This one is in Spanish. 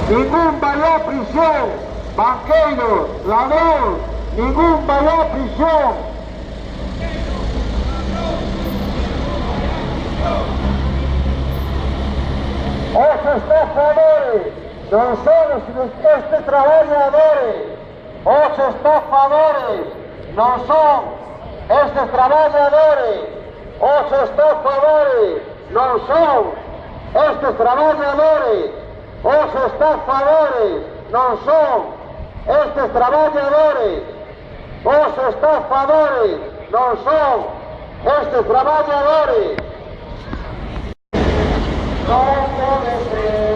Ningún vai a prisión. Banqueiros, ladróns, ningún vai a prisión. Os estafadores non son estes traballadores. Os estafadores non son estes traballadores. Os estafadores non son estes traballadores. Os estafadores non son estes traballadores. Os estafadores non son estes traballadores. Non pode ser.